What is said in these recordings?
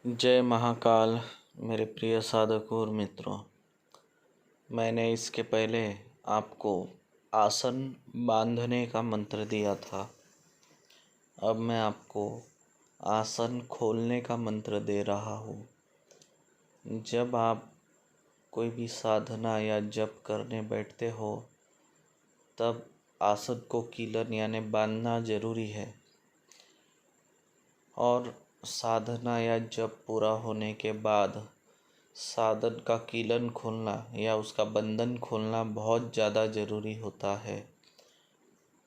जय महाकाल मेरे प्रिय साधकों और मित्रों। मैंने इसके पहले आपको आसन बांधने का मंत्र दिया था। अब मैं आपको आसन खोलने का मंत्र दे रहा हूँ। जब आप कोई भी साधना या जप करने बैठते हो तब आसन को कीलन यानी बांधना जरूरी है, और साधना या जप पूरा होने के बाद साधन का कीलन खोलना या उसका बंधन खोलना बहुत ज़्यादा ज़रूरी होता है।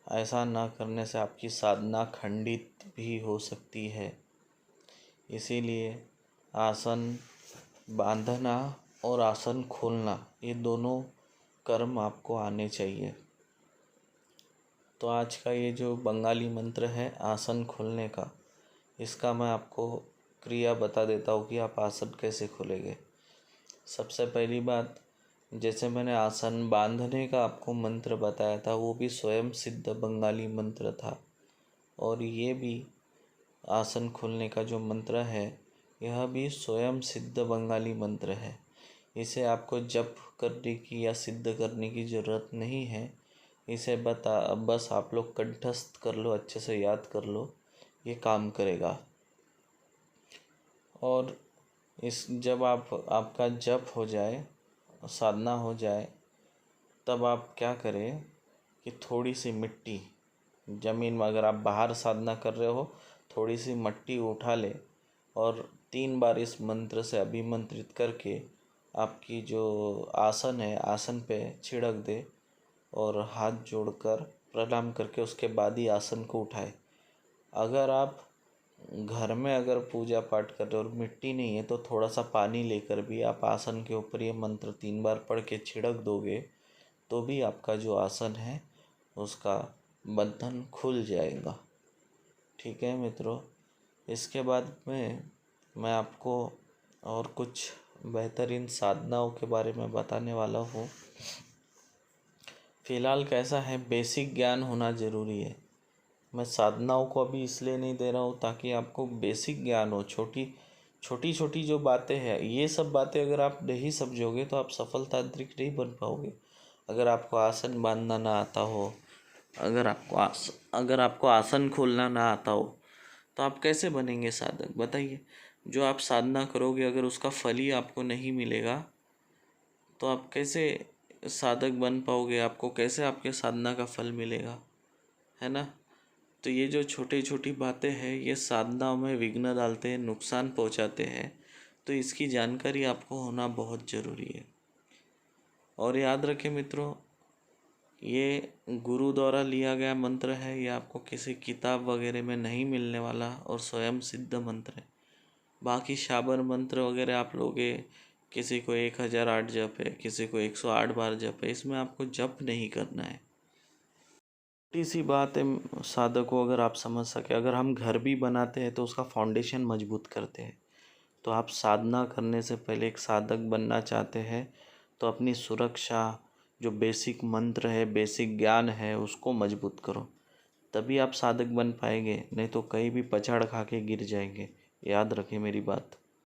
ऐसा ना करने से आपकी साधना खंडित भी हो सकती है। इसीलिए आसन बांधना और आसन खोलना ये दोनों कर्म आपको आने चाहिए। तो आज का ये जो बंगाली मंत्र है आसन खोलने का, इसका मैं आपको क्रिया बता देता हूँ कि आप आसन कैसे खोलेंगे। सबसे पहली बात, जैसे मैंने आसन बांधने का आपको मंत्र बताया था, वो भी स्वयं सिद्ध बंगाली मंत्र था, और ये भी आसन खोलने का जो मंत्र है यह भी स्वयं सिद्ध बंगाली मंत्र है। इसे आपको जप करने की या सिद्ध करने की ज़रूरत नहीं है। इसे बस आप लोग कंठस्थ कर लो, अच्छे से याद कर लो, ये काम करेगा। और जब आपका जप हो जाए, साधना हो जाए, तब आप क्या करें कि थोड़ी सी मिट्टी ज़मीन में, अगर आप बाहर साधना कर रहे हो, थोड़ी सी मिट्टी उठा ले और 3 बार इस मंत्र से अभिमंत्रित करके आपकी जो आसन है आसन पे छिड़क दे और हाथ जोड़कर प्रणाम करके उसके बाद ही आसन को उठाए। अगर आप घर में अगर पूजा पाठ कर रहे हो और मिट्टी नहीं है तो थोड़ा सा पानी लेकर भी आप आसन के ऊपर ये मंत्र 3 बार पढ़ के छिड़क दोगे तो भी आपका जो आसन है उसका बंधन खुल जाएगा। ठीक है मित्रों, इसके बाद में मैं आपको और कुछ बेहतरीन साधनाओं के बारे में बताने वाला हूँ। फ़िलहाल कैसा है, बेसिक ज्ञान होना ज़रूरी है। मैं साधनाओं को अभी इसलिए नहीं दे रहा हूँ ताकि आपको बेसिक ज्ञान हो। छोटी छोटी जो बातें हैं, ये सब बातें अगर आप नहीं समझोगे तो आप सफल तांत्रिक नहीं बन पाओगे। अगर आपको आसन बांधना ना आता हो, अगर आपको आसन खोलना ना आता हो तो आप कैसे बनेंगे साधक, बताइए। जो आप साधना करोगे अगर उसका फल ही आपको नहीं मिलेगा तो आप कैसे साधक बन पाओगे, आपको कैसे आपके साधना का फल मिलेगा, है ना। तो ये जो छोटी छोटी बातें हैं ये साधनाओं में विघ्न डालते हैं, नुकसान पहुंचाते हैं। तो इसकी जानकारी आपको होना बहुत ज़रूरी है। और याद रखें मित्रों, ये गुरु द्वारा लिया गया मंत्र है, ये आपको किसी किताब वगैरह में नहीं मिलने वाला और स्वयं सिद्ध मंत्र है। बाकी शाबर मंत्र वगैरह आप लोगे, किसी को 1008 जप है, किसी को 108 बार जप है, इसमें आपको जप नहीं करना है। छोटी सी बात है साधकों, अगर आप समझ सके, अगर हम घर भी बनाते हैं तो उसका फाउंडेशन मजबूत करते हैं। तो आप साधना करने से पहले एक साधक बनना चाहते हैं तो अपनी सुरक्षा, जो बेसिक मंत्र है, बेसिक ज्ञान है, उसको मजबूत करो, तभी आप साधक बन पाएंगे। नहीं तो कहीं भी पछाड़ खा के गिर जाएंगे। याद रखें मेरी बात।